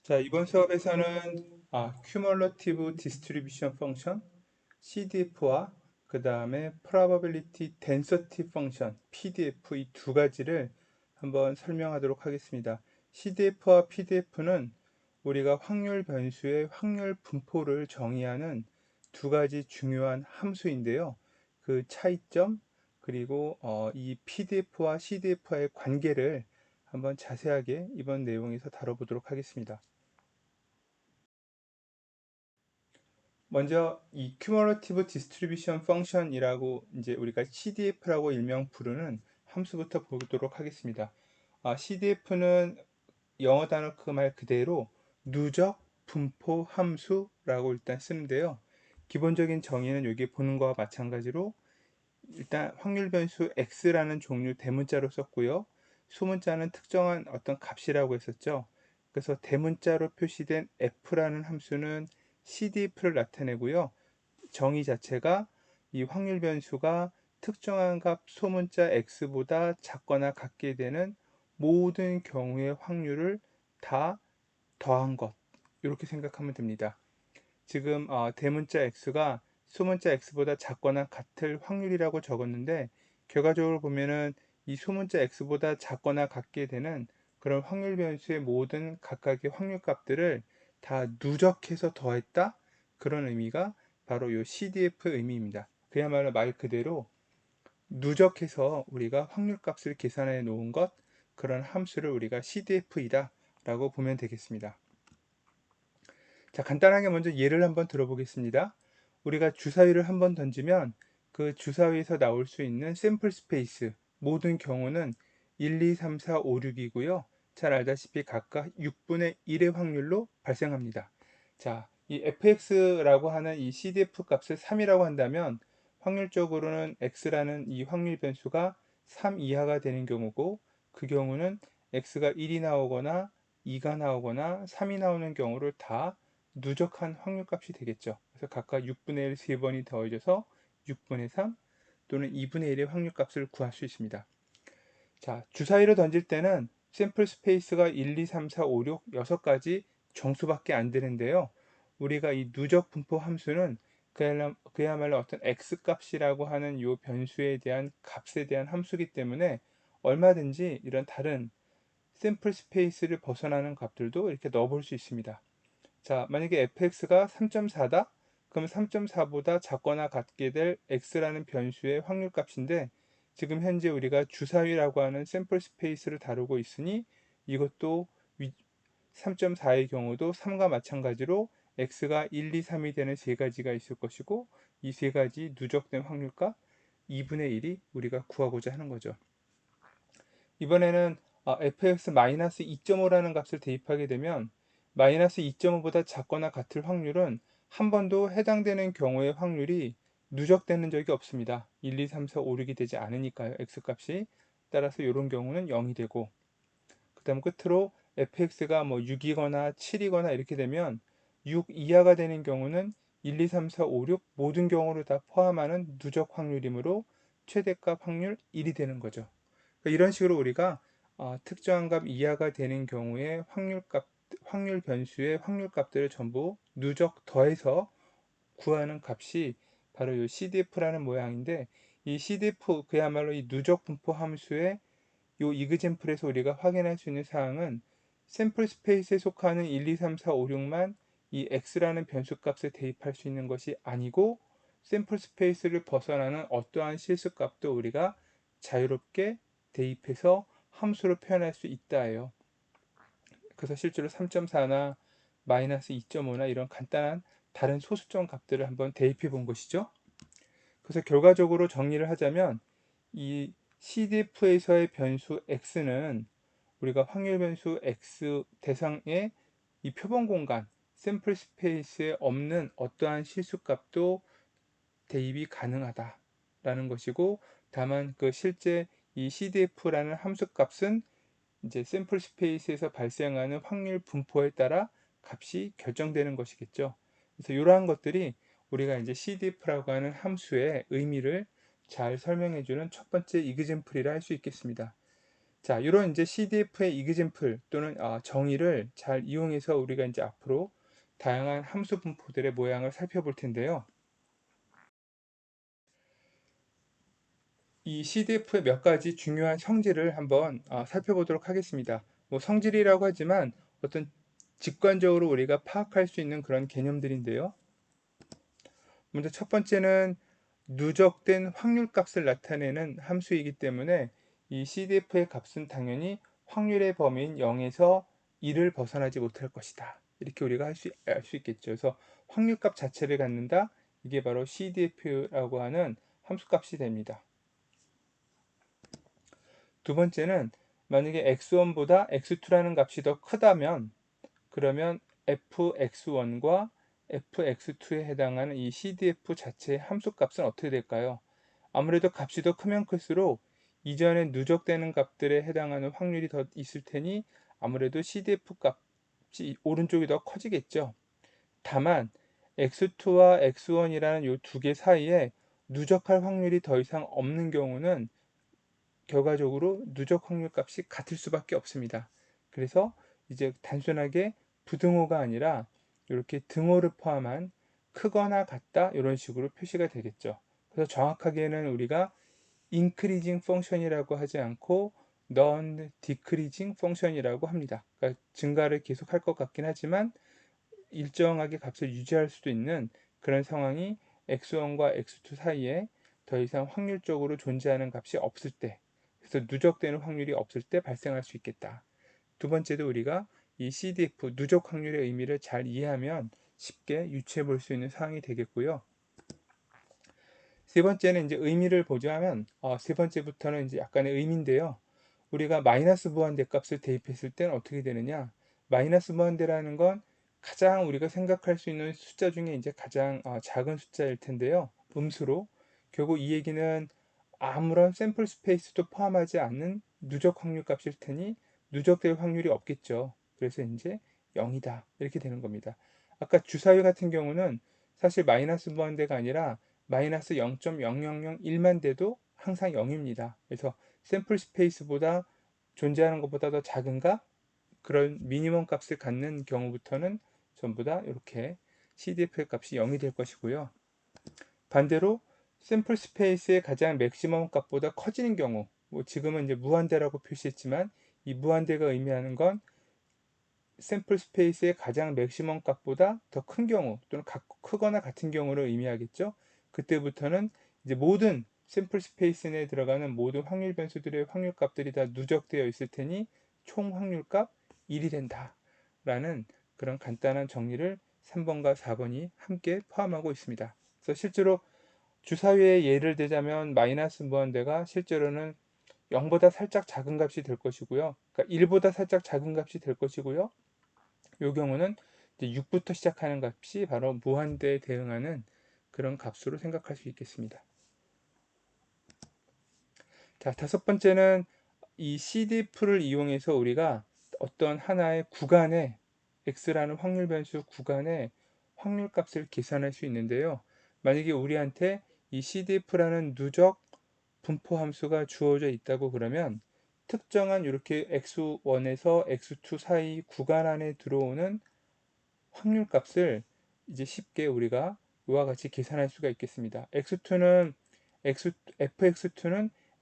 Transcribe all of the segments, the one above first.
자, 이번 수업에서는 Cumulative Distribution Function, CDF와 그 다음에 Probability Density Function, PDF 이 두 가지를 한번 설명하도록 하겠습니다. CDF와 PDF는 우리가 확률 변수의 확률 분포를 정의하는 두 가지 중요한 함수인데요. 그 차이점 그리고 이 PDF와 CDF와의 관계를 한번 자세하게 이번 내용에서 다뤄보도록 하겠습니다. 먼저 이 Cumulative Distribution Function이라고 이제 우리가 CDF라고 일명 부르는 함수부터 보도록 하겠습니다. CDF는 영어 단어 그 말 그대로 누적 분포 함수라고 일단 쓰는데요. 기본적인 정의는 여기 보는 거와 마찬가지로 일단 확률 변수 x라는 종류 대문자로 썼고요. 소문자는 특정한 어떤 값이라고 했었죠. 그래서 대문자로 표시된 f라는 함수는 CDF를 나타내고요. 정의 자체가 이 확률 변수가 특정한 값 소문자 x보다 작거나 같게 되는 모든 경우의 확률을 다 더한 것, 이렇게 생각하면 됩니다. 지금 대문자 x가 소문자 x보다 작거나 같을 확률이라고 적었는데, 결과적으로 보면은 이 소문자 x보다 작거나 같게 되는 그런 확률 변수의 모든 각각의 확률 값들을 다 누적해서 더했다, 그런 의미가 바로 이 CDF의 의미입니다. 그야말로 말 그대로 누적해서 우리가 확률 값을 계산해 놓은 것, 그런 함수를 우리가 CDF이다 라고 보면 되겠습니다. 자, 간단하게 먼저 예를 한번 들어보겠습니다. 우리가 주사위를 한번 던지면 그 주사위에서 나올 수 있는 샘플 스페이스 모든 경우는 1, 2, 3, 4, 5, 6이고요. 잘 알다시피 각각 6분의 1의 확률로 발생합니다. 자, 이 fx라고 하는 이 CDF 값을 3이라고 한다면 확률적으로는 x라는 이 확률 변수가 3 이하가 되는 경우고, 그 경우는 x가 1이 나오거나 2가 나오거나 3이 나오는 경우를 다 누적한 확률값이 되겠죠. 그래서 각각 6분의 1 3번이 더해져서 6분의 3 또는 2분의 1의 확률값을 구할 수 있습니다. 자, 주사위로 던질 때는 샘플 스페이스가 1, 2, 3, 4, 5, 6, 6가지 정수밖에 안 되는데요. 우리가 이 누적 분포 함수는 그야말로 어떤 x값이라고 하는 이 변수에 대한 값에 대한 함수이기 때문에 얼마든지 이런 다른 샘플 스페이스를 벗어나는 값들도 이렇게 넣어볼 수 있습니다. 자, 만약에 fx가 3.4다? 그럼 3.4보다 작거나 같게 될 x라는 변수의 확률값인데, 지금 현재 우리가 주사위라고 하는 샘플 스페이스를 다루고 있으니 이것도 3.4의 경우도 3과 마찬가지로 x가 1, 2, 3이 되는 세 가지가 있을 것이고, 이 세 가지 누적된 확률값 2분의 1이 우리가 구하고자 하는 거죠. 이번에는 fx-2.5라는 값을 대입하게 되면 마이너스 2.5보다 작거나 같을 확률은 한 번도 해당되는 경우의 확률이 누적되는 적이 없습니다. 1, 2, 3, 4, 5, 6이 되지 않으니까요. x값이. 따라서 이런 경우는 0이 되고, 그 다음 끝으로 fx가 뭐 6이거나 7이거나 이렇게 되면 6 이하가 되는 경우는 1, 2, 3, 4, 5, 6 모든 경우를 다 포함하는 누적 확률이므로 최대값 확률 1이 되는 거죠. 이런 식으로 우리가 특정한 값 이하가 되는 경우에 확률 변수의 확률값들을 전부 누적 더해서 구하는 값이 바로 이 CDF라는 모양인데, 이 CDF 그야말로 이 누적 분포 함수의 이 이그젠플에서 우리가 확인할 수 있는 사항은 샘플 스페이스에 속하는 1, 2, 3, 4, 5, 6만 이 x라는 변수값을 대입할 수 있는 것이 아니고, 샘플 스페이스를 벗어나는 어떠한 실수값도 우리가 자유롭게 대입해서 함수로 표현할 수 있다예요. 그래서 실제로 3.4나 마이너스 2.5나 이런 간단한 다른 소수점 값들을 한번 대입해 본 것이죠. 그래서 결과적으로 정리를 하자면 이 CDF에서의 변수 x는 우리가 확률 변수 x 대상의 이 표본 공간 샘플 스페이스에 없는 어떠한 실수값도 대입이 가능하다라는 것이고, 다만 그 실제 이 CDF라는 함수 값은 이제 샘플 스페이스에서 발생하는 확률 분포에 따라 값이 결정되는 것이겠죠. 그래서 이러한 것들이 우리가 이제 CDF라고 하는 함수의 의미를 잘 설명해주는 첫 번째 이그젠플이라 할 수 있겠습니다. 자, 이런 이제 CDF의 이그젠플 또는 정의를 잘 이용해서 우리가 이제 앞으로 다양한 함수 분포들의 모양을 살펴볼 텐데요. 이 CDF의 몇 가지 중요한 성질을 한번 살펴보도록 하겠습니다. 뭐 성질이라고 하지만 어떤 직관적으로 우리가 파악할 수 있는 그런 개념들인데요. 먼저 첫 번째는 누적된 확률 값을 나타내는 함수이기 때문에 이 CDF의 값은 당연히 확률의 범위인 0에서 1을 벗어나지 못할 것이다. 이렇게 우리가 알 수 있겠죠. 그래서 확률 값 자체를 갖는다. 이게 바로 CDF라고 하는 함수 값이 됩니다. 두 번째는 만약에 x1보다 x2라는 값이 더 크다면 그러면 fx1과 fx2에 해당하는 이 CDF 자체의 함수값은 어떻게 될까요? 아무래도 값이 더 크면 클수록 이전에 누적되는 값들에 해당하는 확률이 더 있을 테니 아무래도 CDF 값이 오른쪽이 더 커지겠죠. 다만 x2와 x1이라는 이 두 개 사이에 누적할 확률이 더 이상 없는 경우는 결과적으로 누적 확률 값이 같을 수밖에 없습니다. 그래서 이제 단순하게 부등호가 아니라 이렇게 등호를 포함한 크거나 같다 이런 식으로 표시가 되겠죠. 그래서 정확하게는 우리가 increasing function이라고 하지 않고 non-decreasing function이라고 합니다. 그러니까 증가를 계속할 것 같긴 하지만 일정하게 값을 유지할 수도 있는 그런 상황이 x1과 x2 사이에 더 이상 확률적으로 존재하는 값이 없을 때, 그래서 누적되는 확률이 없을 때 발생할 수 있겠다. 두 번째도 우리가 이 CDF 누적 확률의 의미를 잘 이해하면 쉽게 유추해 볼 수 있는 사항이 되겠고요. 세 번째는 이제 의미를 보자면 세 번째부터는 이제 약간의 의미인데요. 우리가 마이너스 무한대 값을 대입했을 때는 어떻게 되느냐? 마이너스 무한대라는 건 가장 우리가 생각할 수 있는 숫자 중에 이제 가장 작은 숫자일 텐데요. 음수로 결국 이 얘기는 아무런 샘플 스페이스도 포함하지 않는 누적 확률 값일 테니 누적될 확률이 없겠죠. 그래서 이제 0이다 이렇게 되는 겁니다. 아까 주사위 같은 경우는 사실 마이너스 무한대가 아니라 마이너스 0.0001만 돼도 항상 0입니다. 그래서 샘플 스페이스보다 존재하는 것보다 더 작은가? 그런 미니멈 값을 갖는 경우부터는 전부 다 이렇게 CDF 값이 0이 될 것이고요. 반대로 샘플 스페이스의 가장 맥시멈 값보다 커지는 경우, 뭐 지금은 이제 무한대라고 표시했지만 이 무한대가 의미하는 건 샘플 스페이스의 가장 맥시멈 값보다 더 큰 경우 또는 크거나 같은 경우를 의미하겠죠. 그때부터는 이제 모든 샘플 스페이스 내에 들어가는 모든 확률 변수들의 확률 값들이 다 누적되어 있을 테니 총 확률 값 1이 된다 라는 그런 간단한 정리를 3번과 4번이 함께 포함하고 있습니다. 그래서 실제로 주사위의 예를 들자면 마이너스 무한대가 실제로는 0보다 살짝 작은 값이 될 것이고요. 그러니까 1보다 살짝 작은 값이 될 것이고요. 이 경우는 이제 6부터 시작하는 값이 바로 무한대에 대응하는 그런 값으로 생각할 수 있겠습니다. 자, 다섯 번째는 이 CDF를 이용해서 우리가 어떤 하나의 구간에 x라는 확률 변수 구간에 확률 값을 계산할 수 있는데요. 만약에 우리한테 이 CDF라는 누적 분포 함수가 주어져 있다고 그러면 특정한 이렇게 x1에서 x2 사이 구간 안에 들어오는 확률 값을 이제 쉽게 우리가 이와 같이 계산할 수가 있겠습니다. fx2는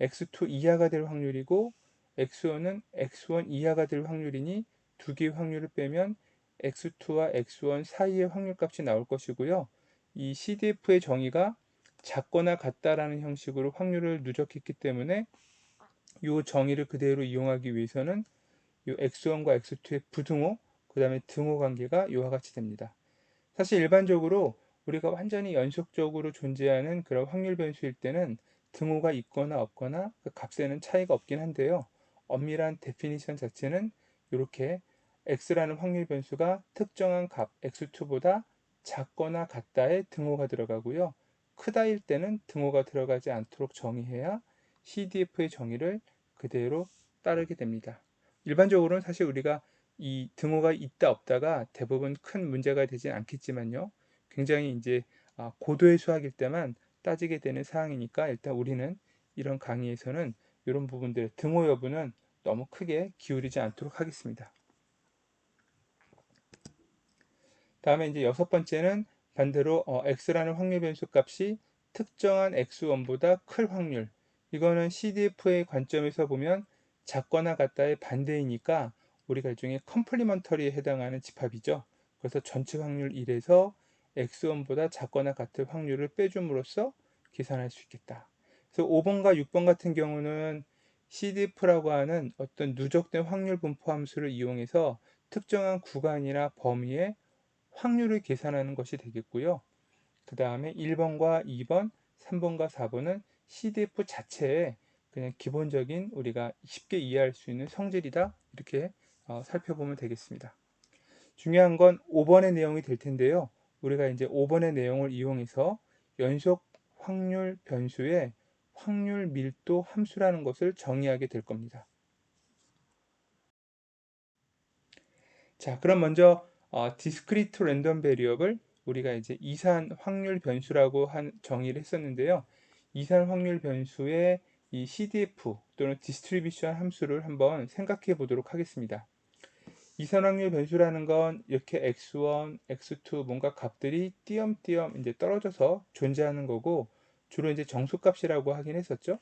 x2 이하가 될 확률이고 x1은 x1 이하가 될 확률이니 두 개의 확률을 빼면 x2와 x1 사이의 확률 값이 나올 것이고요. 이 CDF의 정의가 작거나 같다라는 형식으로 확률을 누적했기 때문에 이 정의를 그대로 이용하기 위해서는 이 x1과 x2의 부등호, 그 다음에 등호 관계가 이와 같이 됩니다. 사실 일반적으로 우리가 완전히 연속적으로 존재하는 그런 확률 변수일 때는 등호가 있거나 없거나 그 값에는 차이가 없긴 한데요. 엄밀한 데피니션 자체는 이렇게 x라는 확률 변수가 특정한 값 x2보다 작거나 같다에 등호가 들어가고요. 크다일 때는 등호가 들어가지 않도록 정의해야 CDF의 정의를 그대로 따르게 됩니다. 일반적으로는 사실 우리가 이 등호가 있다 없다가 대부분 큰 문제가 되진 않겠지만요. 굉장히 이제 고도의 수학일 때만 따지게 되는 사항이니까 일단 우리는 이런 강의에서는 이런 부분들 등호 여부는 너무 크게 기울이지 않도록 하겠습니다. 다음에 이제 여섯 번째는 반대로 x라는 확률 변수 값이 특정한 x1보다 클 확률. 이거는 CDF의 관점에서 보면 작거나 같다의 반대이니까 우리가 일종의 컴플리먼터리에 해당하는 집합이죠. 그래서 전체 확률 1에서 x1보다 작거나 같을 확률을 빼줌으로써 계산할 수 있겠다. 그래서 5번과 6번 같은 경우는 CDF라고 하는 어떤 누적된 확률 분포 함수를 이용해서 특정한 구간이나 범위에 확률을 계산하는 것이 되겠고요. 그 다음에 1번과 2번, 3번과 4번은 CDF 자체에 그냥 기본적인 우리가 쉽게 이해할 수 있는 성질이다. 이렇게 살펴보면 되겠습니다. 중요한 건 5번의 내용이 될 텐데요. 우리가 이제 5번의 내용을 이용해서 연속 확률 변수의 확률 밀도 함수라는 것을 정의하게 될 겁니다. 자, 그럼 먼저 discrete random variable 우리가 이제 이산 확률 변수라고 정의를 했었는데요. 이산 확률 변수의 이 CDF 또는 distribution 함수를 한번 생각해 보도록 하겠습니다. 이산 확률 변수라는 건 이렇게 x1, x2 뭔가 값들이 띄엄띄엄 이제 떨어져서 존재하는 거고 주로 이제 정수값이라고 하긴 했었죠.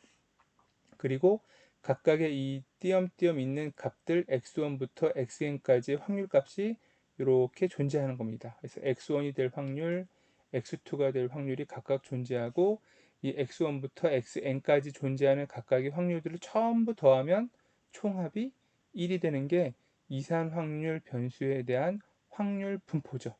그리고 각각의 이 띄엄띄엄 있는 값들 x1부터 xn까지 확률값이 이렇게 존재하는 겁니다. 그래서 x1이 될 확률, x2가 될 확률이 각각 존재하고 이 x1부터 xn까지 존재하는 각각의 확률들을 전부 더하면 총합이 1이 되는 게 이산 확률 변수에 대한 확률 분포죠.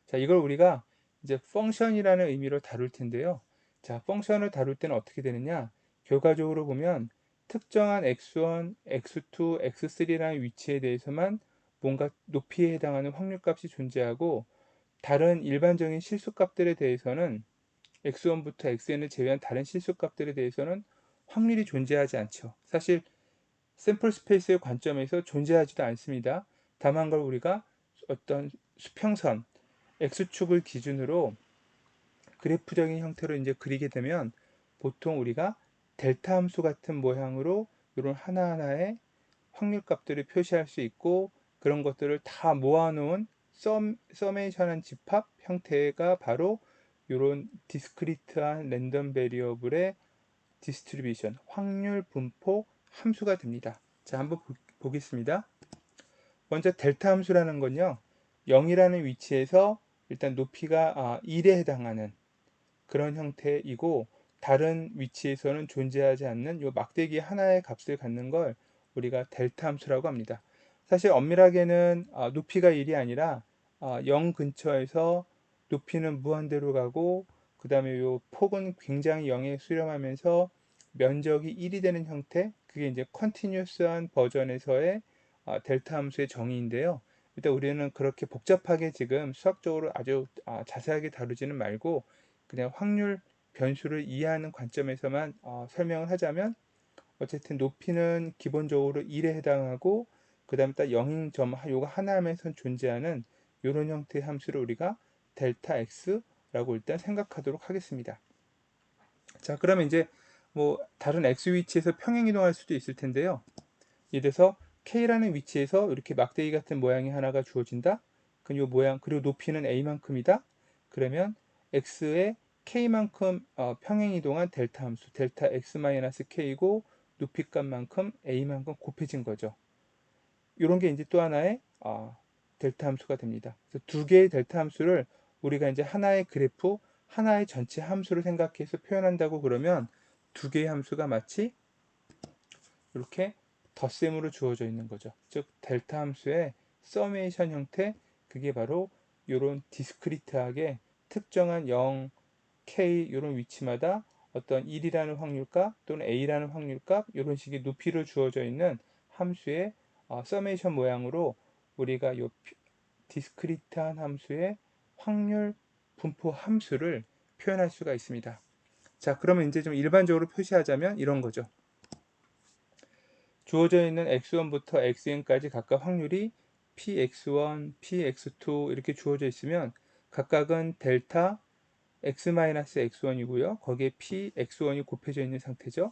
자, 이걸 우리가 이제 펑션이라는 의미로 다룰 텐데요. 자, 펑션을 다룰 때는 어떻게 되느냐? 결과적으로 보면 특정한 x1, x2, x3라는 위치에 대해서만 뭔가 높이에 해당하는 확률값이 존재하고 다른 일반적인 실수값들에 대해서는 x1부터 xn을 제외한 다른 실수값들에 대해서는 확률이 존재하지 않죠. 사실 샘플 스페이스의 관점에서 존재하지도 않습니다. 다만 걸 우리가 어떤 수평선 x축을 기준으로 그래프적인 형태로 이제 그리게 되면 보통 우리가 델타 함수 같은 모양으로 이런 하나하나의 확률값들을 표시할 수 있고 그런 것들을 다 모아놓은 서메이션한 집합 형태가 바로 이런 디스크리트한 랜덤 베리어블의 디스트리뷰션 확률 분포 함수가 됩니다. 자, 한번 보겠습니다. 먼저 델타 함수라는 건요. 0이라는 위치에서 일단 높이가 1에 해당하는 그런 형태이고 다른 위치에서는 존재하지 않는 이 막대기 하나의 값을 갖는 걸 우리가 델타 함수라고 합니다. 사실 엄밀하게는 높이가 1이 아니라 0 근처에서 높이는 무한대로 가고 그 다음에 이 폭은 굉장히 0에 수렴하면서 면적이 1이 되는 형태 그게 이제 컨티뉴스한 버전에서의 델타 함수의 정의인데요. 일단 우리는 그렇게 복잡하게 지금 수학적으로 아주 자세하게 다루지는 말고 그냥 확률 변수를 이해하는 관점에서만 설명을 하자면 어쨌든 높이는 기본적으로 1에 해당하고 그 다음에 딱 0인 점 요거 하나면서 존재하는 이런 형태의 함수를 우리가 델타 x라고 일단 생각하도록 하겠습니다. 자, 그러면 이제 뭐 다른 x 위치에서 평행 이동할 수도 있을 텐데요. 이래서 k라는 위치에서 이렇게 막대기 같은 모양이 하나가 주어진다. 그럼 이 모양 그리고 높이는 a만큼이다. 그러면 x의 k만큼 평행 이동한 델타 함수 델타 x-k고 높이값만큼 a만큼 곱해진 거죠. 이런 게 이제 또 하나의 델타 함수가 됩니다. 그래서 두 개의 델타 함수를 우리가 이제 하나의 그래프, 하나의 전체 함수를 생각해서 표현한다고 그러면 두 개의 함수가 마치 이렇게 덧셈으로 주어져 있는 거죠. 즉 델타 함수의 서메이션 형태 그게 바로 이런 디스크리트하게 특정한 0, k 이런 위치마다 어떤 1이라는 확률값 또는 a라는 확률값 이런 식의 높이로 주어져 있는 함수의 서메이션 모양으로 우리가 이 디스크리트한 함수의 확률 분포 함수를 표현할 수가 있습니다. 자, 그러면 이제 좀 일반적으로 표시하자면 이런 거죠. 주어져 있는 x1부터 xn까지 각각 확률이 px1, px2 이렇게 주어져 있으면 각각은 델타 x-x1이고요. 거기에 px1이 곱해져 있는 상태죠.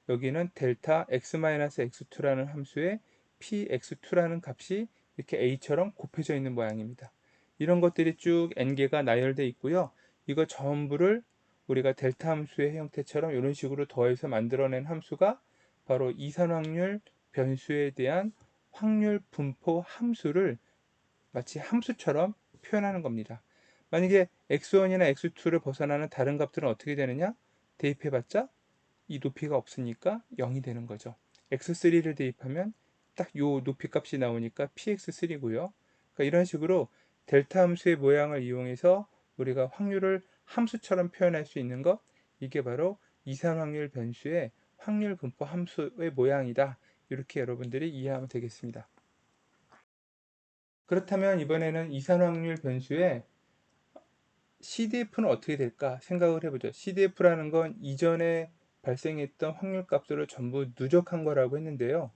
여기는 델타 x-x2라는 함수에 px2라는 값이 이렇게 a처럼 곱해져 있는 모양입니다. 이런 것들이 쭉 n개가 나열되어 있고요. 이거 전부를 우리가 델타 함수의 형태처럼 이런 식으로 더해서 만들어낸 함수가 바로 이산확률 변수에 대한 확률 분포 함수를 마치 함수처럼 표현하는 겁니다. 만약에 x1이나 x2를 벗어나는 다른 값들은 어떻게 되느냐? 대입해봤자 이 높이가 없으니까 0이 되는 거죠. x3를 대입하면 딱 요 높이 값이 나오니까 px3고요. 그러니까 이런 식으로 델타 함수의 모양을 이용해서 우리가 확률을 함수처럼 표현할 수 있는 것, 이게 바로 이산확률 변수의 확률 분포 함수의 모양이다. 이렇게 여러분들이 이해하면 되겠습니다. 그렇다면 이번에는 이산확률 변수의 CDF는 어떻게 될까 생각을 해보죠. CDF라는 건 이전에 발생했던 확률값들을 전부 누적한 거라고 했는데요.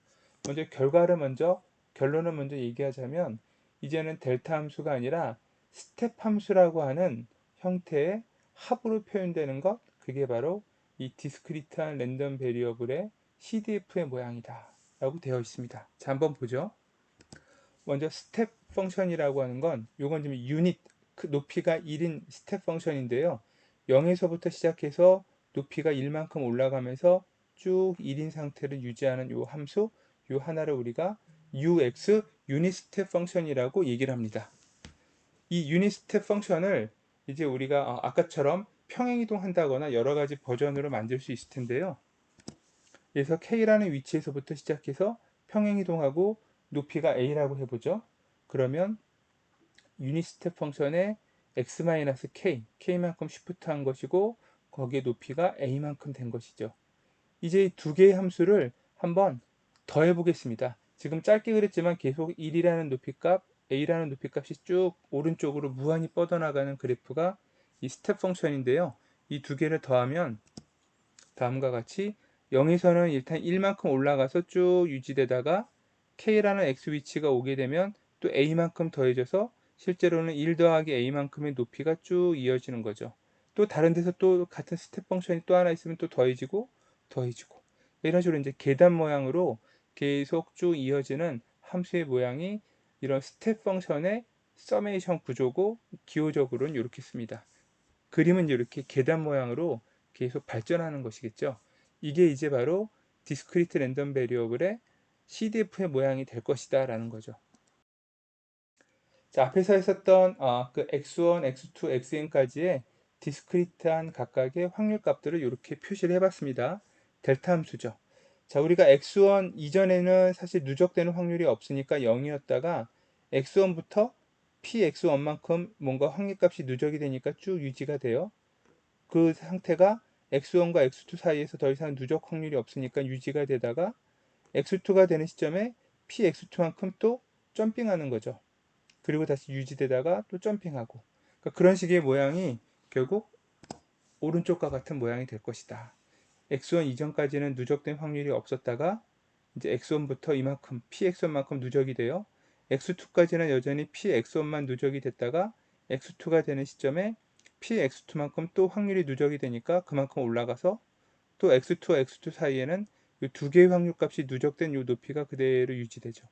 먼저 결론을 먼저 얘기하자면 이제는 델타 함수가 아니라 스텝 함수라고 하는 형태의 합으로 표현되는 것, 그게 바로 이 디스크리트한 랜덤 베리어블의 CDF의 모양이다 라고 되어 있습니다. 자, 한번 보죠. 먼저 스텝 펑션이라고 하는 건 요건 좀 유닛 높이가 1인 스텝 펑션인데요. 0에서부터 시작해서 높이가 1만큼 올라가면서 쭉 1인 상태를 유지하는 요 함수 요 하나를 우리가 UX 유닛 스텝 펑션이라고 얘기를 합니다. 이 유닛 스텝 펑션을 이제 우리가 아까처럼 평행이동 한다거나 여러 가지 버전으로 만들 수 있을 텐데요. 그래서 K라는 위치에서부터 시작해서 평행이동하고 높이가 A라고 해보죠. 그러면 유닛 스텝 펑션의 x-k, k만큼 시프트한 것이고 거기에 높이가 a만큼 된 것이죠. 이제 이 두 개의 함수를 한번 더해 보겠습니다. 지금 짧게 그랬지만 계속 1이라는 높이값, a라는 높이값이 쭉 오른쪽으로 무한히 뻗어나가는 그래프가 이 스텝 펑션인데요. 이 두 개를 더하면 다음과 같이 0에서는 일단 1만큼 올라가서 쭉 유지되다가 k라는 x 위치가 오게 되면 또 a만큼 더해져서 실제로는 1 더하기 a만큼의 높이가 쭉 이어지는 거죠. 또 다른 데서 또 같은 스텝 펑션이 또 하나 있으면 또 더해지고 이런 식으로 이제 계단 모양으로 계속 쭉 이어지는 함수의 모양이 이런 스텝 펑션의 서메이션 구조고 기호적으로는 이렇게 씁니다. 그림은 이렇게 계단 모양으로 계속 발전하는 것이겠죠. 이게 이제 바로 디스크리트 랜덤 베리어블의 CDF의 모양이 될 것이다 라는 거죠. 자, 앞에서 했었던 그 x1, x2, xn까지의 디스크리트한 각각의 확률 값들을 이렇게 표시를 해봤습니다. 델타 함수죠. 자, 우리가 x1 이전에는 사실 누적되는 확률이 없으니까 0이었다가 x1부터 px1만큼 뭔가 확률값이 누적이 되니까 쭉 유지가 돼요. 그 상태가 x1과 x2 사이에서 더 이상 누적 확률이 없으니까 유지가 되다가 x2가 되는 시점에 px2만큼 또 점핑하는 거죠. 그리고 다시 유지되다가 또 점핑하고, 그러니까 그런 식의 모양이 결국 오른쪽과 같은 모양이 될 것이다. x1 이전까지는 누적된 확률이 없었다가 이제 x1부터 이만큼 px1만큼 누적이 돼요. x2까지는 여전히 px1만 누적이 됐다가 x2가 되는 시점에 px2만큼 또 확률이 누적이 되니까 그만큼 올라가서 또 x2와 x2 사이에는 이 두 개의 확률값이 누적된 이 높이가 그대로 유지되죠.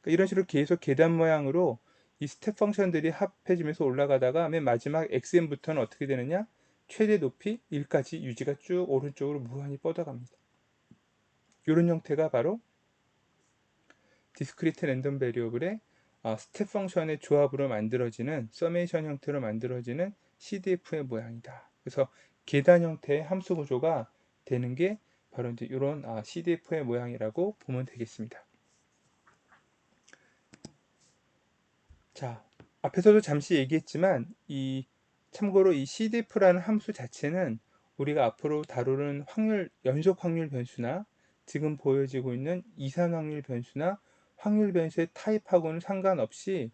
그러니까 이런 식으로 계속 계단 모양으로 이 스텝 펑션들이 합해지면서 올라가다가 맨 마지막 xn부터는 어떻게 되느냐? 최대 높이 1까지 유지가 쭉 오른쪽으로 무한히 뻗어갑니다. 이런 형태가 바로 디스크리트 랜덤 베리어블의 스텝 펑션의 조합으로 만들어지는 서메이션 형태로 만들어지는 CDF의 모양이다. 그래서 계단 형태의 함수 구조가 되는 게 바로 이제 이런 CDF의 모양이라고 보면 되겠습니다. 자, 앞에서도 잠시 얘기했지만 참고로 이 CDF라는 함수 자체는 우리가 앞으로 다루는 연속 확률 변수나 지금 보여지고 있는 이산 확률 변수나 확률 변수의 타입하고는 상관없이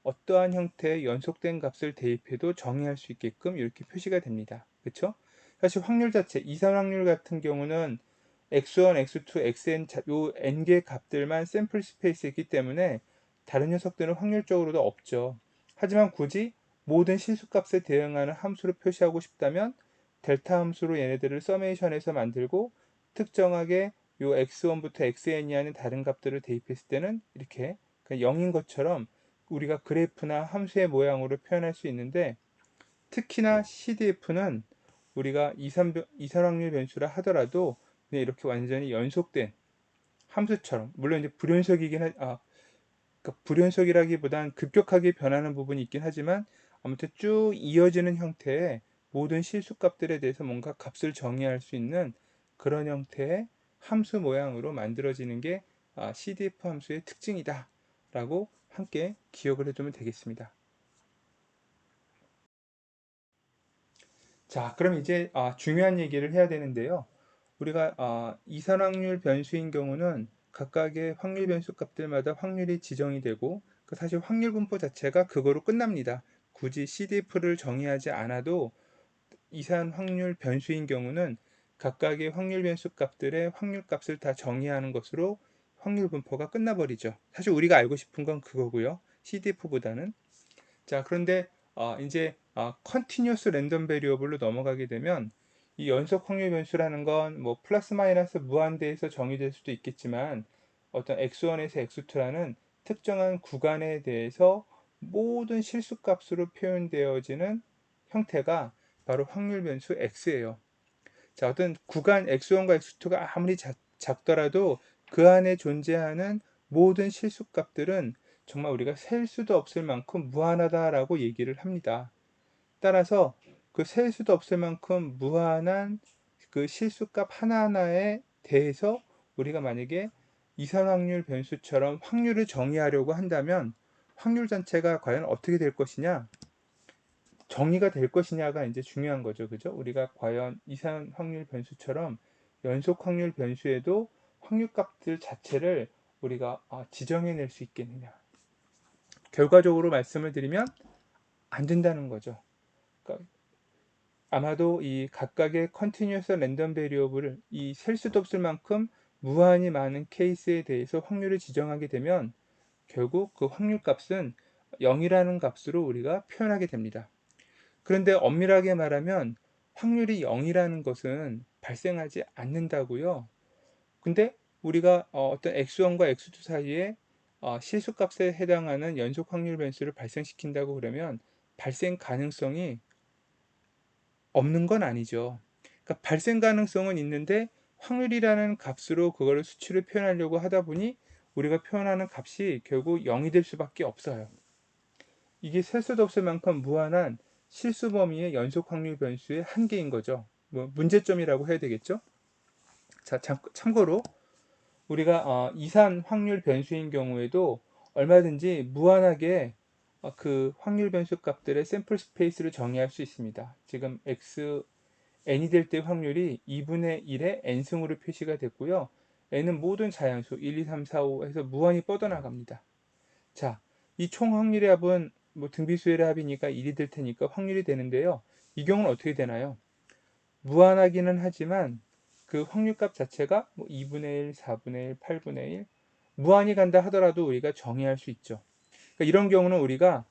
어떠한 형태의 연속된 값을 대입해도 정의할 수 있게끔 이렇게 표시가 됩니다. 그렇죠? 사실 확률 자체, 이산 확률 같은 경우는 x1, x2, xn 요 n개 값들만 샘플 스페이스에 있기 때문에 다른 녀석들은 확률적으로도 없죠. 하지만 굳이 모든 실수값에 대응하는 함수로 표시하고 싶다면 델타 함수로 얘네들을 서메이션해서 만들고 특정하게 요 x1부터 xn이 하는 다른 값들을 대입했을 때는 이렇게 0인 것처럼 우리가 그래프나 함수의 모양으로 표현할 수 있는데, 특히나 CDF는 우리가 이산 확률 변수라 하더라도 그냥 이렇게 완전히 연속된 함수처럼, 물론 이제 그러니까 불연속이라기보단 급격하게 변하는 부분이 있긴 하지만 아무튼 쭉 이어지는 형태의 모든 실수값들에 대해서 뭔가 값을 정의할 수 있는 그런 형태의 함수 모양으로 만들어지는 게 CDF 함수의 특징이다 라고 함께 기억을 해두면 되겠습니다. 자, 그럼 이제 중요한 얘기를 해야 되는데요. 우리가 이산확률 변수인 경우는 각각의 확률 변수 값들마다 확률이 지정이 되고, 사실 확률 분포 자체가 그거로 끝납니다. 굳이 CDF를 정의하지 않아도 이산 확률 변수인 경우는 각각의 확률 변수 값들의 확률 값을 다 정의하는 것으로 확률 분포가 끝나버리죠. 사실 우리가 알고 싶은 건 그거고요. CDF보다는. 자, 그런데 이제 컨티뉴어스 랜덤 베리어블로 넘어가게 되면 이 연속 확률 변수라는 건 뭐 플러스 마이너스 무한대에서 정의될 수도 있겠지만, 어떤 x1에서 x2라는 특정한 구간에 대해서 모든 실수값으로 표현되어지는 형태가 바로 확률 변수 x예요. 자, 어떤 구간 x1과 x2가 아무리 작더라도 그 안에 존재하는 모든 실수값들은 정말 우리가 셀 수도 없을 만큼 무한하다라고 얘기를 합니다. 따라서 그 셀 수도 없을 만큼 무한한 그 실수값 하나하나에 대해서 우리가 만약에 이산확률 변수처럼 확률을 정의하려고 한다면 확률 자체가 과연 어떻게 될 것이냐, 정의가 될 것이냐가 이제 중요한 거죠. 그죠? 우리가 과연 이산 확률 변수처럼 연속 확률 변수에도 확률 값들 자체를 우리가 지정해낼 수 있겠느냐. 결과적으로 말씀을 드리면 안 된다는 거죠. 그러니까 아마도 이 각각의 컨티뉴어스 랜덤 베리어블을 이 셀 수도 없을 만큼 무한히 많은 케이스에 대해서 확률을 지정하게 되면 결국 그 확률 값은 0이라는 값으로 우리가 표현하게 됩니다. 그런데 엄밀하게 말하면 확률이 0이라는 것은 발생하지 않는다고요. 근데 우리가 어떤 x1과 x2 사이에 실수값에 해당하는 연속 확률 변수를 발생시킨다고 그러면 발생 가능성이 없는 건 아니죠. 그러니까 발생 가능성은 있는데 확률이라는 값으로 그거를 수치를 표현하려고 하다 보니 우리가 표현하는 값이 결국 0이 될 수밖에 없어요. 이게 셀 수도 없을 만큼 무한한 실수 범위의 연속 확률 변수의 한계인 거죠. 뭐 문제점이라고 해야 되겠죠. 자, 참고로 우리가 이산 확률 변수인 경우에도 얼마든지 무한하게 그 확률 변수 값들의 샘플 스페이스를 정의할 수 있습니다. 지금 n이 될 때 확률이 2분의 1의 n승으로 표시가 됐고요. n은 모든 자연수 1, 2, 3, 4, 5 해서 무한히 뻗어나갑니다. 자, 이 총 확률의 합은 뭐 등비수열의 합이니까 1이 될 테니까 확률이 되는데요. 이 경우는 어떻게 되나요? 무한하기는 하지만 그 확률값 자체가 뭐 2분의 1, 4분의 1, 8분의 1 무한히 간다 하더라도 우리가 정의할 수 있죠. 그러니까 이런 경우는 우리가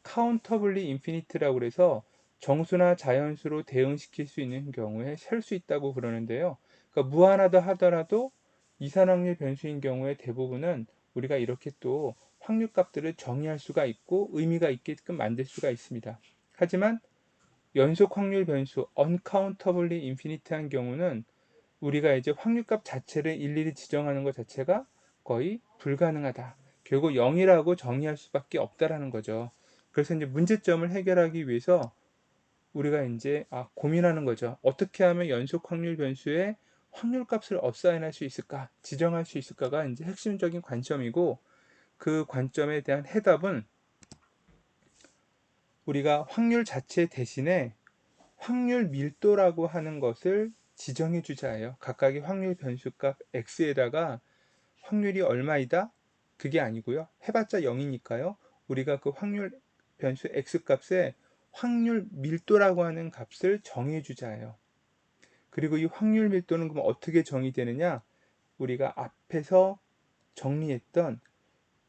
카운터블리 인피니트라고 그래서 정수나 자연수로 대응시킬 수 있는 경우에 셀 수 있다고 그러는데요. 그러니까 무한하다 하더라도 이산확률 변수인 경우에 대부분은 우리가 이렇게 또 확률 값들을 정의할 수가 있고 의미가 있게끔 만들 수가 있습니다. 하지만 연속 확률 변수 uncountably infinite한 경우는 우리가 이제 확률값 자체를 일일이 지정하는 것 자체가 거의 불가능하다. 결국 0이라고 정의할 수밖에 없다라는 거죠. 그래서 이제 문제점을 해결하기 위해서 우리가 이제 고민하는 거죠. 어떻게 하면 연속 확률 변수의 확률값을 어사인할 수 있을까, 지정할 수 있을까가 이제 핵심적인 관점이고, 그 관점에 대한 해답은 우리가 확률 자체 대신에 확률 밀도라고 하는 것을 지정해 주자예요. 각각의 확률 변수값 x에다가 확률이 얼마이다? 그게 아니고요. 해봤자 0이니까요. 우리가 그 확률 변수 x 값에 확률 밀도라고 하는 값을 정해 주자예요. 그리고 이 확률 밀도는 그럼 어떻게 정의되느냐? 우리가 앞에서 정리했던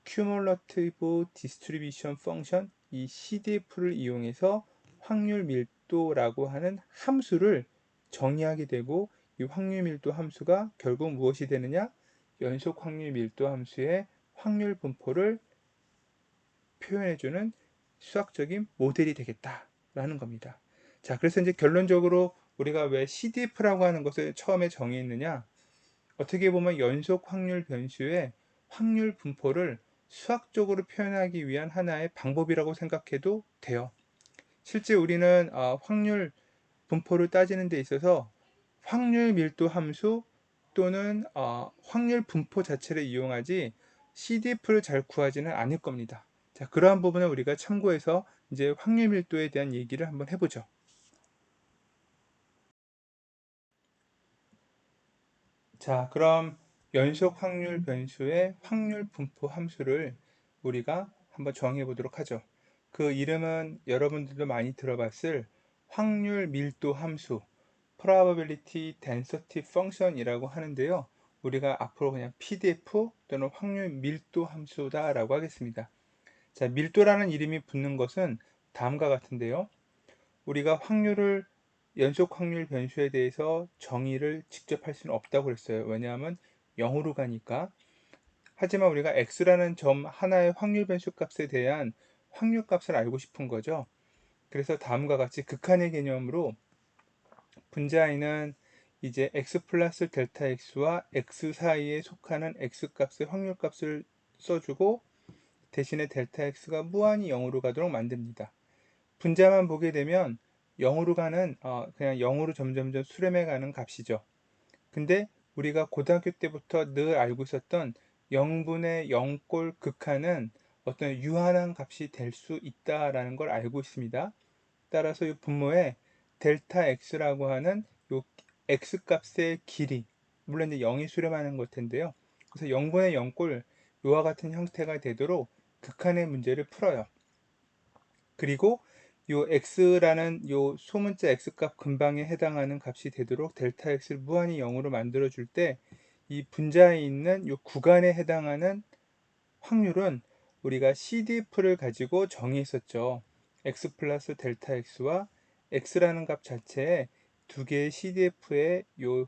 Cumulative Distribution Function, 이 CDF를 이용해서 확률 밀도라고 하는 함수를 정의하게 되고, 이 확률 밀도 함수가 결국 무엇이 되느냐? 연속 확률 밀도 함수의 확률 분포를 표현해주는 수학적인 모델이 되겠다라는 겁니다. 자, 그래서 이제 결론적으로 우리가 왜 CDF라고 하는 것을 처음에 정의했느냐? 어떻게 보면 연속 확률 변수의 확률 분포를 수학적으로 표현하기 위한 하나의 방법이라고 생각해도 돼요. 실제 우리는 확률 분포를 따지는 데 있어서 확률 밀도 함수 또는 확률 분포 자체를 이용하지 CDF를 잘 구하지는 않을 겁니다. 자, 그러한 부분을 우리가 참고해서 이제 확률 밀도에 대한 얘기를 한번 해보죠. 자, 그럼 연속 확률 변수의 확률 분포 함수를 우리가 한번 정해 보도록 하죠. 그 이름은 여러분들도 많이 들어봤을 확률 밀도 함수, probability density function이라고 하는데요. 우리가 앞으로 그냥 PDF 또는 확률 밀도 함수다라고 하겠습니다. 자, 밀도라는 이름이 붙는 것은 다음과 같은데요. 우리가 확률을 연속 확률 변수에 대해서 정의를 직접 할 수는 없다고 그랬어요. 왜냐하면 0으로 가니까. 하지만 우리가 x라는 점 하나의 확률 변수 값에 대한 확률 값을 알고 싶은 거죠. 그래서 다음과 같이 극한의 개념으로 분자에는 이제 x 플러스 델타 x와 x 사이에 속하는 x 값의 확률 값을 써주고 대신에 델타 x가 무한히 0으로 가도록 만듭니다. 분자만 보게 되면 0으로 가는 그냥 0으로 점점점 수렴해 가는 값이죠. 근데 우리가 고등학교 때부터 늘 알고 있었던 0분의 0꼴 극한은 어떤 유한한 값이 될 수 있다라는 걸 알고 있습니다. 따라서 이 분모에 델타 x라고 하는 이 x 값의 길이, 물론 이제 0이 수렴하는 것 텐데요. 그래서 0분의 0꼴 이와 같은 형태가 되도록 극한의 문제를 풀어요. 그리고 요 x라는 요 소문자 x값 근방에 해당하는 값이 되도록 델타 x를 무한히 0으로 만들어 줄 때 이 분자에 있는 요 구간에 해당하는 확률은 우리가 CDF를 가지고 정의했었죠. x 플러스 델타 x와 x라는 값 자체에 두 개의 CDF의 요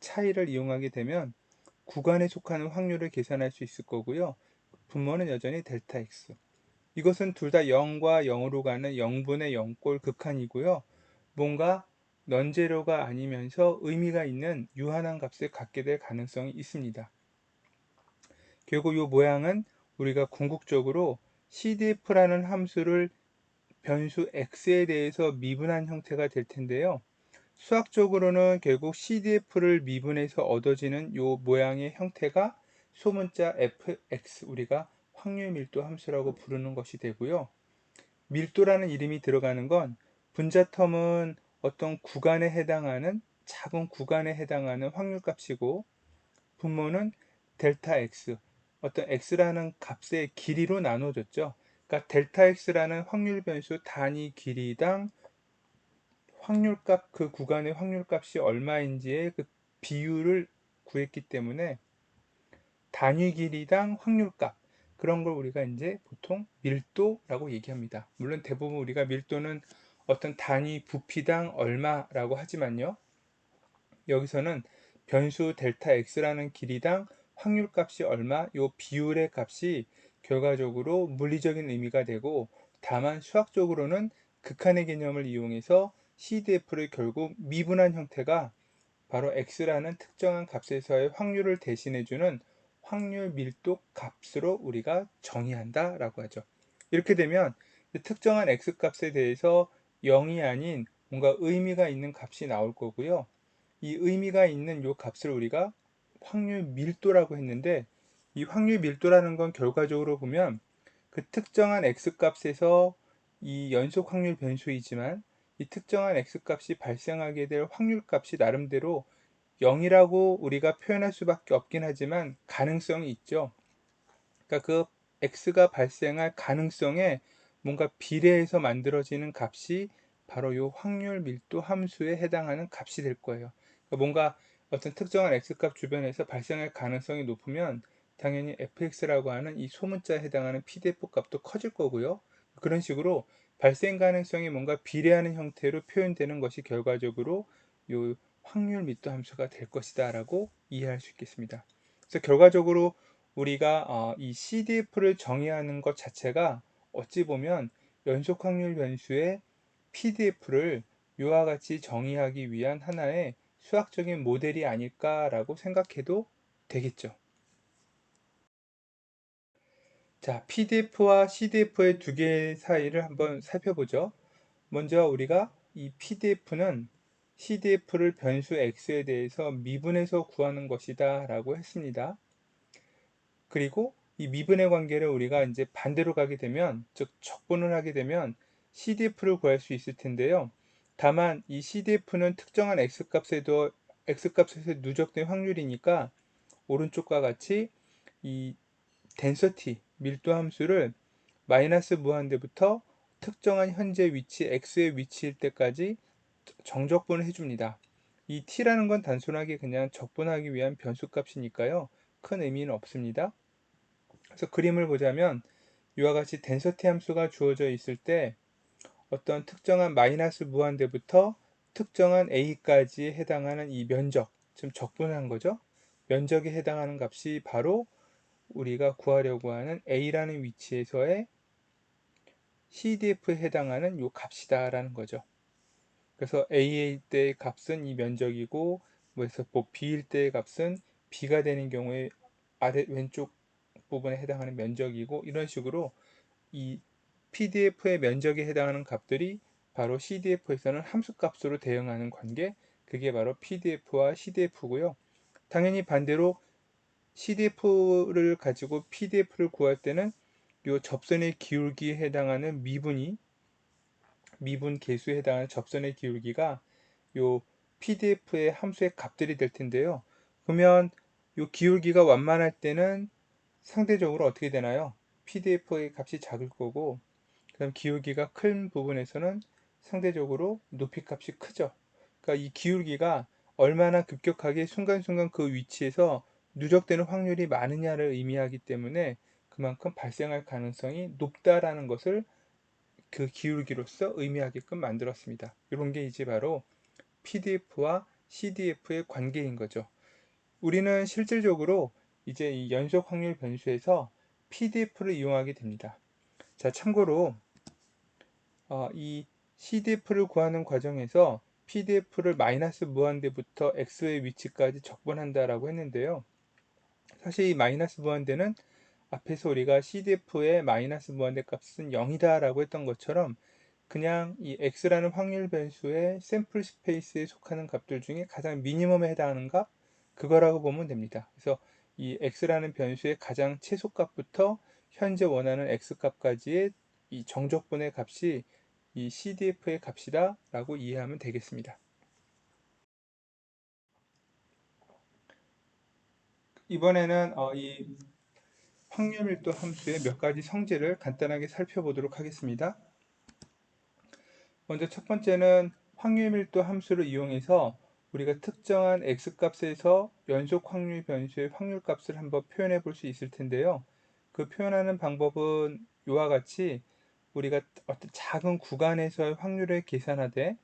차이를 이용하게 되면 구간에 속하는 확률을 계산할 수 있을 거고요. 분모는 여전히 델타 x. 이것은 둘 다 0과 0으로 가는 0분의 0꼴 극한이고요. 뭔가 넌제로가 아니면서 의미가 있는 유한한 값을 갖게 될 가능성이 있습니다. 결국 이 모양은 우리가 궁극적으로 CDF라는 함수를 변수 x에 대해서 미분한 형태가 될 텐데요. 수학적으로는 결국 CDF를 미분해서 얻어지는 이 모양의 형태가 소문자 fx, 우리가 확률 밀도 함수라고 부르는 것이 되고요. 밀도라는 이름이 들어가는 건 분자 텀은 어떤 구간에 해당하는 작은 구간에 해당하는 확률값이고 분모는 델타 x, 어떤 x라는 값의 길이로 나눠졌죠. 그러니까 델타 x라는 확률 변수 단위 길이당 확률값, 그 구간의 확률값이 얼마인지의 그 비율을 구했기 때문에 단위 길이당 확률값, 그런 걸 우리가 이제 보통 밀도라고 얘기합니다. 물론 대부분 우리가 밀도는 어떤 단위 부피당 얼마라고 하지만요. 여기서는 변수 델타 x라는 길이당 확률값이 얼마, 요 비율의 값이 결과적으로 물리적인 의미가 되고, 다만 수학적으로는 극한의 개념을 이용해서 CDF를 결국 미분한 형태가 바로 x라는 특정한 값에서의 확률을 대신해주는 확률 밀도 값으로 우리가 정의한다라고 하죠. 이렇게 되면 특정한 x 값에 대해서 0이 아닌 뭔가 의미가 있는 값이 나올 거고요. 이 의미가 있는 요 값을 우리가 확률 밀도라고 했는데, 이 확률 밀도라는 건 결과적으로 보면 그 특정한 x 값에서 이 연속 확률 변수이지만 이 특정한 x 값이 발생하게 될 확률 값이 나름대로 0이라고 우리가 표현할 수밖에 없긴 하지만 가능성이 있죠. 그러니까 그 x가 발생할 가능성에 뭔가 비례해서 만들어지는 값이 바로 이 확률 밀도 함수에 해당하는 값이 될 거예요. 그러니까 뭔가 어떤 특정한 x값 주변에서 발생할 가능성이 높으면 당연히 fx라고 하는 이 소문자에 해당하는 pdf 값도 커질 거고요. 그런 식으로 발생 가능성이 뭔가 비례하는 형태로 표현되는 것이 결과적으로 이 확률 밀도 함수가 될 것이다 라고 이해할 수 있겠습니다. 그래서 결과적으로 우리가 이 CDF를 정의하는 것 자체가 어찌 보면 연속 확률 변수의 PDF를 이와 같이 정의하기 위한 하나의 수학적인 모델이 아닐까라고 생각해도 되겠죠. 자, PDF와 CDF의 두 개 사이를 한번 살펴보죠. 먼저 우리가 이 PDF는 CDF를 변수 x에 대해서 미분해서 구하는 것이다 라고 했습니다. 그리고 이 미분의 관계를 우리가 이제 반대로 가게 되면, 즉 적분을 하게 되면 CDF를 구할 수 있을 텐데요. 다만 이 CDF는 특정한 x값에서 누적된 확률이니까 오른쪽과 같이 이 density 밀도 함수를 마이너스 무한대부터 특정한 현재 위치 x의 위치일 때까지 정적분을 해줍니다. 이 t라는 건 단순하게 그냥 적분하기 위한 변수값이니까요. 큰 의미는 없습니다. 그래서 그림을 보자면 이와 같이 density 함수가 주어져 있을 때 어떤 특정한 마이너스 무한대부터 특정한 a까지 해당하는 이 면적, 지금 적분한 거죠. 면적에 해당하는 값이 바로 우리가 구하려고 하는 a라는 위치에서의 CDF에 해당하는 이 값이다라는 거죠. 그래서 a일 때의 값은 이 면적이고, 그래서 b일 때의 값은 b가 되는 경우에 아래 왼쪽 부분에 해당하는 면적이고, 이런 식으로 이 PDF의 면적에 해당하는 값들이 바로 CDF에서는 함수값으로 대응하는 관계, 그게 바로 PDF와 CDF고요. 당연히 반대로 CDF를 가지고 PDF를 구할 때는 이 접선의 기울기에 해당하는 미분 계수에 해당하는 접선의 기울기가 요 PDF의 함수의 값들이 될 텐데요. 그러면 요 기울기가 완만할 때는 상대적으로 어떻게 되나요? PDF의 값이 작을 거고, 그다음 기울기가 큰 부분에서는 상대적으로 높이 값이 크죠. 그러니까 이 기울기가 얼마나 급격하게 순간순간 그 위치에서 누적되는 확률이 많으냐를 의미하기 때문에 그만큼 발생할 가능성이 높다라는 것을 그 기울기로서 의미하게끔 만들었습니다. 이런 게 이제 바로 PDF와 CDF의 관계인 거죠. 우리는 실질적으로 이제 이 연속 확률 변수에서 PDF를 이용하게 됩니다. 자, 참고로 이 CDF를 구하는 과정에서 PDF를 마이너스 무한대부터 x의 위치까지 적분한다라고 했는데요. 사실 이 마이너스 무한대는 앞에서 우리가 CDF의 마이너스 무한대 값은 0이다 라고 했던 것처럼 그냥 이 x라는 확률 변수의 샘플 스페이스에 속하는 값들 중에 가장 미니멈에 해당하는 값, 그거라고 보면 됩니다. 그래서 이 x라는 변수의 가장 최소값부터 현재 원하는 x값까지의 이 정적분의 값이 이 CDF의 값이다 라고 이해하면 되겠습니다. 이번에는 이 확률밀도 함수의 몇 가지 성질을 간단하게 살펴보도록 하겠습니다. 먼저 첫 번째는 확률밀도 함수를 이용해서 우리가 특정한 x값에서 연속 확률 변수의 확률값을 한번 표현해 볼 수 있을 텐데요. 그 표현하는 방법은 이와 같이 우리가 어떤 작은 구간에서의 확률을 계산하되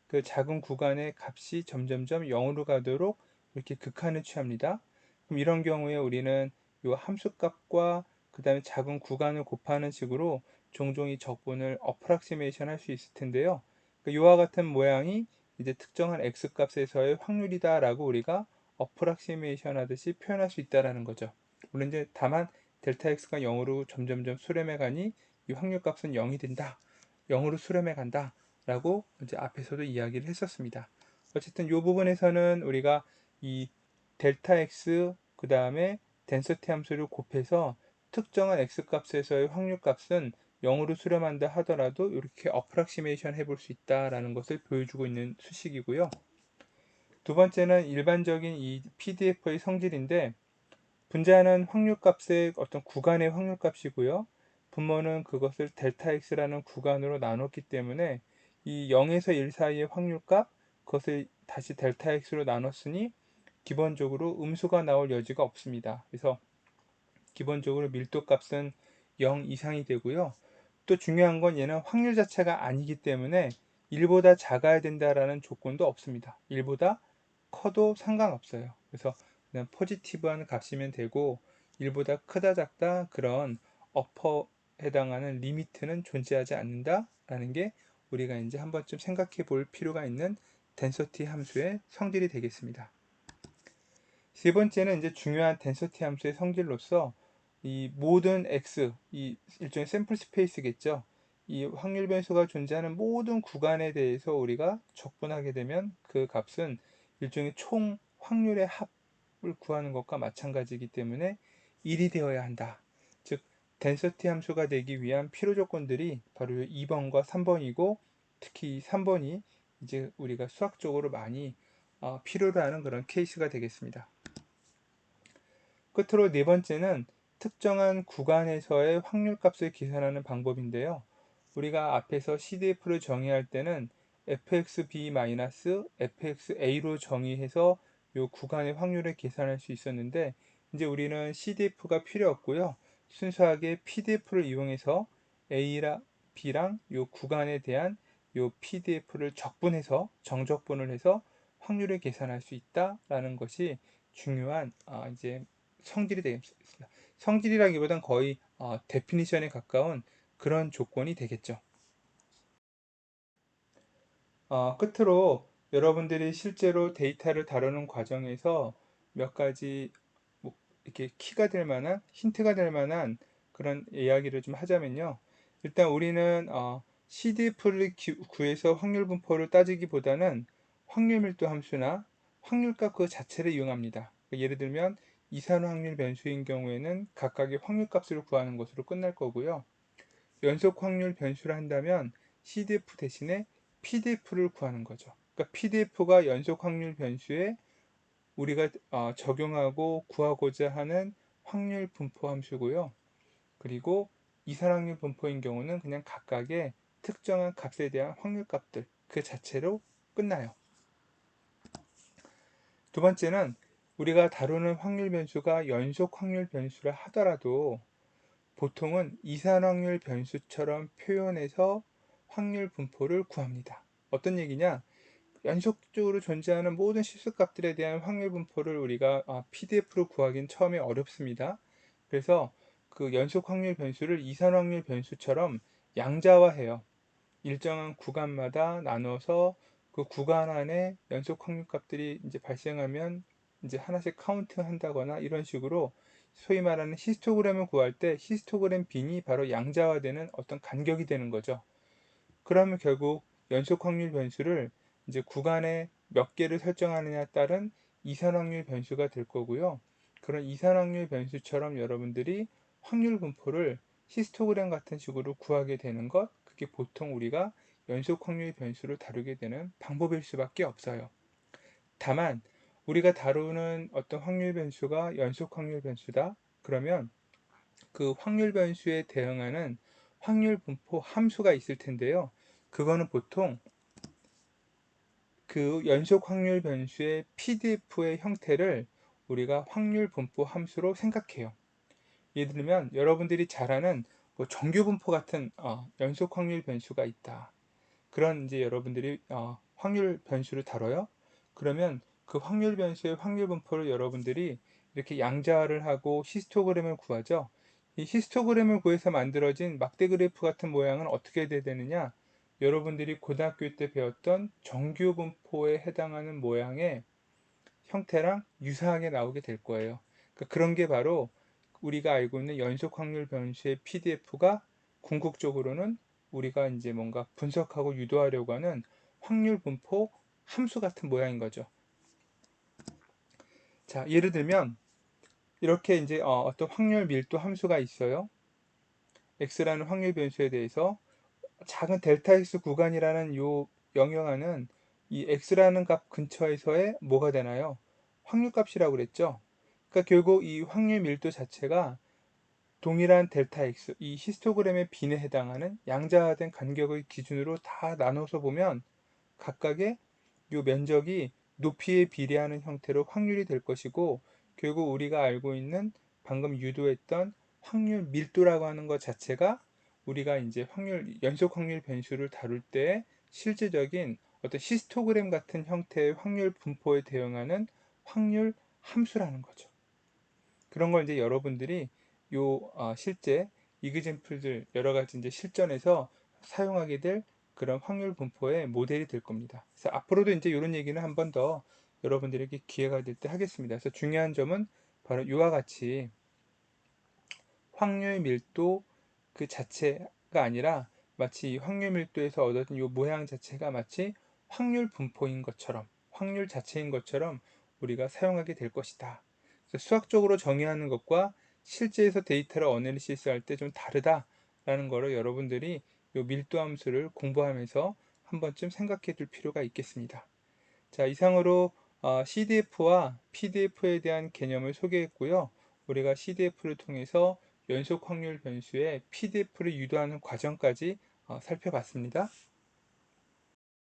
그 작은 구간의 값이 점점점 0으로 가도록 이렇게 극한을 취합니다. 그럼 이런 경우에 우리는 이 함수값과 그 다음에 작은 구간을 곱하는 식으로 종종 이 적분을 어프락시메이션 할 수 있을 텐데요. 이와 같은 모양이 이제 특정한 x값에서의 확률이다 라고 우리가 어프락시메이션 하듯이 표현할 수 있다는 거죠. 물론 이제 다만 델타 x가 0으로 점점점 수렴해 가니 이 확률값은 0이 된다. 0으로 수렴해 간다. 라고 이제 앞에서도 이야기를 했었습니다. 어쨌든 이 부분에서는 우리가 이 델타 x 그 다음에 덴서티 함수를 곱해서 특정한 x 값에서의 확률 값은 0으로 수렴한다 하더라도 이렇게 어프락시메이션 해볼 수 있다라는 것을 보여주고 있는 수식이고요. 두 번째는 일반적인 이 PDF의 성질인데, 분자는 확률값의 어떤 구간의 확률값이고요. 분모는 그것을 델타 x라는 구간으로 나눴기 때문에 이 0에서 1 사이의 확률값, 그것을 다시 델타 x로 나눴으니 기본적으로 음수가 나올 여지가 없습니다. 그래서 기본적으로 밀도값은 0 이상이 되고요. 또 중요한 건 얘는 확률 자체가 아니기 때문에 1보다 작아야 된다라는 조건도 없습니다. 1보다 커도 상관없어요. 그래서 그냥 포지티브한 값이면 되고 1보다 크다 작다 그런 어퍼에 해당하는 리미트는 존재하지 않는다라는 게 우리가 이제 한 번쯤 생각해 볼 필요가 있는 density 함수의 성질이 되겠습니다. 세 번째는 이제 중요한 density 함수의 성질로서 이 모든 x, 이 일종의 샘플 스페이스겠죠. 이 확률 변수가 존재하는 모든 구간에 대해서 우리가 적분하게 되면 그 값은 일종의 총 확률의 합을 구하는 것과 마찬가지이기 때문에 1이 되어야 한다. 즉 density 함수가 되기 위한 필요 조건들이 바로 2번과 3번이고 특히 3번이 이제 우리가 수학적으로 많이 필요로 하는 그런 케이스가 되겠습니다. 끝으로 네 번째는 특정한 구간에서의 확률값을 계산하는 방법인데요. 우리가 앞에서 CDF를 정의할 때는 fxb-fxa로 정의해서 이 구간의 확률을 계산할 수 있었는데 이제 우리는 CDF가 필요 없고요. 순수하게 PDF를 이용해서 A랑 B랑 이 구간에 대한 이 PDF를 적분해서 정적분을 해서 확률을 계산할 수 있다라는 것이 중요한 이제 성질이 되겠습니다. 성질이라기보단 거의 데피니션에 가까운 그런 조건이 되겠죠. 끝으로 여러분들이 실제로 데이터를 다루는 과정에서 몇 가지 뭐 이렇게 키가 될 만한 힌트가 될 만한 그런 이야기를 좀 하자면요. 일단 우리는 CDF를 구해서 확률 분포를 따지기보다는 확률 밀도 함수나 확률값 그 자체를 이용합니다. 예를 들면 이산 확률 변수인 경우에는 각각의 확률값을 구하는 것으로 끝날 거고요. 연속 확률 변수를 한다면 CDF 대신에 PDF를 구하는 거죠. 그러니까 PDF가 연속 확률 변수에 우리가 적용하고 구하고자 하는 확률 분포 함수고요. 그리고 이산 확률 분포인 경우는 그냥 각각의 특정한 값에 대한 확률 값들 그 자체로 끝나요. 두 번째는 우리가 다루는 확률 변수가 연속 확률 변수라 하더라도 보통은 이산 확률 변수처럼 표현해서 확률 분포를 구합니다. 어떤 얘기냐? 연속적으로 존재하는 모든 실수값들에 대한 확률 분포를 우리가 PDF로 구하기는 처음에 어렵습니다. 그래서 그 연속 확률 변수를 이산 확률 변수처럼 양자화해요. 일정한 구간마다 나눠서 그 구간 안에 연속 확률값들이 이제 발생하면 이제 하나씩 카운트 한다거나 이런 식으로 소위 말하는 히스토그램을 구할 때 히스토그램 빈이 바로 양자화되는 어떤 간격이 되는 거죠. 그러면 결국 연속 확률 변수를 이제 구간에 몇 개를 설정하느냐에 따른 이산 확률 변수가 될 거고요. 그런 이산 확률 변수처럼 여러분들이 확률 분포를 히스토그램 같은 식으로 구하게 되는 것, 그게 보통 우리가 연속 확률 변수를 다루게 되는 방법일 수밖에 없어요. 다만 우리가 다루는 어떤 확률 변수가 연속 확률 변수다. 그러면 그 확률 변수에 대응하는 확률 분포 함수가 있을 텐데요. 그거는 보통 그 연속 확률 변수의 PDF의 형태를 우리가 확률 분포 함수로 생각해요. 예를 들면 여러분들이 잘 아는 뭐 정규 분포 같은 연속 확률 변수가 있다. 그런 이제 여러분들이 확률 변수를 다뤄요. 그러면 그 확률 변수의 확률 분포를 여러분들이 이렇게 양자화를 하고 히스토그램을 구하죠. 이 히스토그램을 구해서 만들어진 막대 그래프 같은 모양은 어떻게 돼야 되느냐? 여러분들이 고등학교 때 배웠던 정규 분포에 해당하는 모양의 형태랑 유사하게 나오게 될 거예요. 그러니까 그런 게 바로 우리가 알고 있는 연속 확률 변수의 PDF가 궁극적으로는 우리가 이제 뭔가 분석하고 유도하려고 하는 확률 분포 함수 같은 모양인 거죠. 자, 예를 들면 이렇게 이제 어떤 확률 밀도 함수가 있어요. x라는 확률 변수에 대해서 작은 델타 x 구간이라는 요 영역하는 이 x라는 값 근처에서의 뭐가 되나요? 확률값이라고 그랬죠. 그러니까 결국 이 확률 밀도 자체가 동일한 델타 x, 이 히스토그램의 빈에 해당하는 양자화된 간격의 기준으로 다 나눠서 보면 각각의 이 면적이 높이에 비례하는 형태로 확률이 될 것이고 결국 우리가 알고 있는 방금 유도했던 확률 밀도라고 하는 것 자체가 우리가 이제 연속 확률 변수를 다룰 때 실제적인 어떤 히스토그램 같은 형태의 확률 분포에 대응하는 확률 함수라는 거죠. 그런 걸 이제 여러분들이 실제 이그젠플들 여러 가지 이제 실전에서 사용하게 될 그런 확률 분포의 모델이 될 겁니다. 그래서 앞으로도 이제 이런 얘기는 한 번 더 여러분들에게 기회가 될 때 하겠습니다. 그래서 중요한 점은 바로 이와 같이 확률 밀도 그 자체가 아니라 마치 이 확률 밀도에서 얻어진 이 모양 자체가 마치 확률 분포인 것처럼, 확률 자체인 것처럼 우리가 사용하게 될 것이다. 그래서 수학적으로 정의하는 것과 실제에서 데이터를 어널리시스 할 때 좀 다르다라는 거를 여러분들이 이 밀도 함수를 공부하면서 한 번쯤 생각해 둘 필요가 있겠습니다. 자, 이상으로 CDF와 PDF에 대한 개념을 소개했고요. 우리가 CDF를 통해서 연속 확률 변수의 PDF를 유도하는 과정까지 살펴봤습니다.